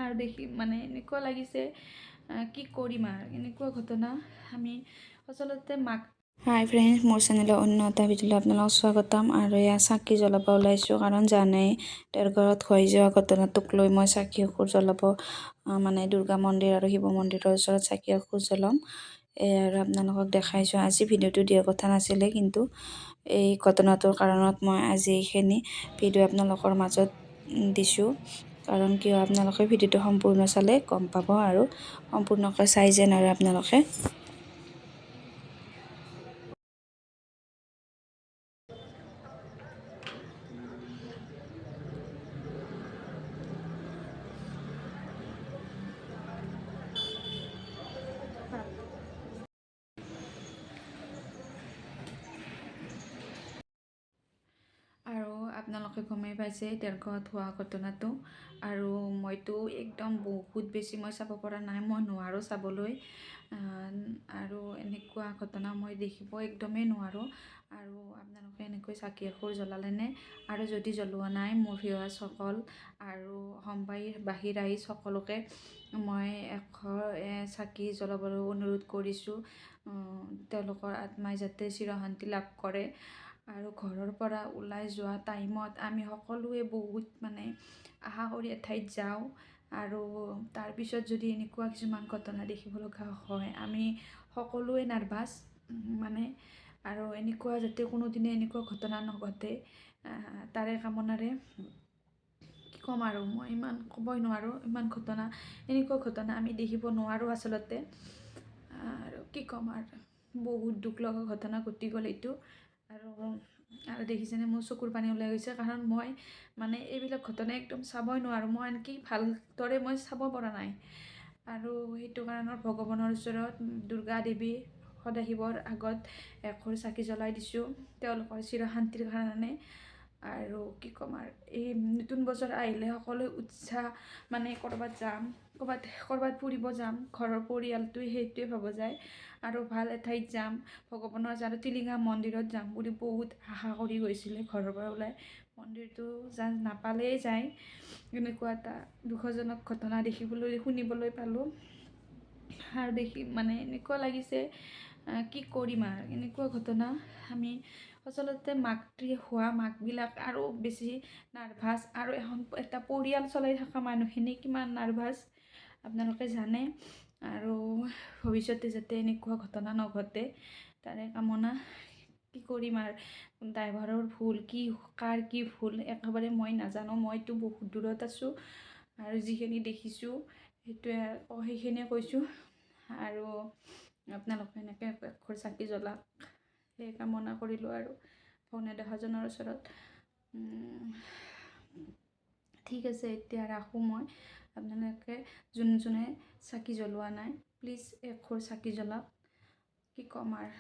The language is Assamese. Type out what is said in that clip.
আৰু দেখি মানে এনেকুৱা লাগিছে কি কৰিম আৰু এনেকুৱা ঘটনা আমি আচলতে হাই ফ্ৰেণ্ডছ, মোৰ চেনেলৰ অন্য এটা ভিডিঅ'লৈ আপোনালোকক স্বাগতম। আৰু এয়া চাকি জ্বলাব ওলাইছোঁ, কাৰণ জানেই তেওঁৰ ঘৰত হৈ যোৱা ঘটনাটোক লৈ মই চাকি এসুৰ জ্বলাব মানে দুৰ্গা মন্দিৰ আৰু শিৱ মন্দিৰৰ ওচৰত চাকি এসুৰ জ্বলাম। আৰু আপোনালোকক দেখাইছোঁ। আজি ভিডিঅ'টো দিয়াৰ কথা নাছিলে, কিন্তু এই ঘটনাটোৰ কাৰণত মই আজি এইখিনি ভিডিঅ' আপোনালোকৰ মাজত দিছোঁ। কাৰণ কিয়, আপোনালোকে ভিডিঅ'টো সম্পূৰ্ণ চালে গম পাব, আৰু সম্পূৰ্ণকৈ চাই যেন আৰু আপোনালোকে আৰু আপোনালোকে গমেই পাইছে তেওঁৰ ঘৰত হোৱা ঘটনাটো। আৰু মইতো একদম বহুত বেছি মই চাব পৰা নাই, মই নোৱাৰোঁ চাবলৈ। আৰু এনেকুৱা ঘটনা মই দেখিব একদমেই নোৱাৰোঁ। আৰু আপোনালোকে এনেকৈ চাকি এসুৰ জ্বলালেনে? আৰু যদি জ্বলোৱা নাই, মোৰ ভিউৱাৰ্ছসকল আৰু সম্বাহী ৰাইজ সকলোকে মই চাকি জ্বলাবলৈ অনুৰোধ কৰিছোঁ। তেওঁলোকৰ আত্মাই যাতে চিৰশান্তি লাভ কৰে। আৰু ঘৰৰ পৰা ওলাই যোৱা টাইমত আমি সকলোৱে বহুত মানে আশা কৰি এঠাইত যাওঁ, আৰু তাৰপিছত যদি এনেকুৱা কিছুমান ঘটনা দেখিব লগা হয়, আমি সকলোৱে নাৰ্ভাছ মানে। আৰু এনেকুৱা যাতে কোনোদিনে এনেকুৱা ঘটনা নঘটে, তাৰে কামনাৰে কি ক'ম আৰু, মই ইমান ক'বই নোৱাৰোঁ। এনেকুৱা ঘটনা আমি দেখিব নোৱাৰোঁ আচলতে। আৰু কি ক'ম আৰু, বহুত দুখ লগা ঘটনা ঘটি গ'ল এইটো। আৰু দেখিছেনে মোৰ চকুৰ পানী ওলাই গৈছে, কাৰণ মই মানে এইবিলাক ঘটনা একদম চাবই নোৱাৰোঁ। মই আনকি ভালদৰে মই চাব পৰা নাই। আৰু সেইটো কাৰণত ভগৱানৰ ওচৰত, দুৰ্গা দেৱী সদাশিৱৰ আগত এসুৰ চাকি জ্বলাই দিছোঁ, তেওঁলোকৰ চিৰশান্তিৰ কাৰণে। আৰু কি ক'ম আৰু, এই নতুন বছৰ আহিলে সকলোৱে উৎসাহ মানে ক'ৰবাত যাম, ক'ৰবাত ফুৰিব যাম, ঘৰৰ পৰিয়ালটোৱে সেইটোৱে ভাবা যায়। আৰু ভাল এঠাইত যাম, ভগৱানৰ আৰু টিলিঙা মন্দিৰত যাম বুলি বহুত আশা কৰি গৈছিলে ঘৰৰ পৰা ওলাই। মন্দিৰটো নাপালেই যায়। এনেকুৱা এটা দুখজনক ঘটনা শুনিবলৈ পালোঁ। আৰু দেখি মানে এনেকুৱা লাগিছে কি কৰিম আৰু এনেকুৱা ঘটনা আমি আচলতে মাকবিলাক আৰু বেছি নাৰ্ভাছ। আৰু এটা পৰিয়াল চলাই থকা মানুহখিনি কিমান নাৰ্ভাছ আপোনালোকে জানে। আৰু ভৱিষ্যতে যাতে এনেকুৱা ঘটনা নঘটে, তাৰে কামনা। কি কৰিম আৰু, ড্ৰাইভাৰৰ ভুল কি, কাৰ কি ভুল একেবাৰে মই নাজানো। মইতো বহুত দূৰত আছোঁ, আৰু যিখিনি দেখিছোঁ সেইখিনিয়ে কৈছোঁ। আৰু আপোনালোকে এনেকৈ এসুৰ চাকি জ্বলাওক, সেই কামনা কৰিলোঁ। আৰু ভগৱানৰ ওচৰত ঠিক আছে, এতিয়া ৰাখোঁ মই। আপোনালোকে যোনে চাকি জ্বলোৱা নাই, প্লিজ এসুৰ চাকি জ্বলাওক। কি ক'ম আৰু।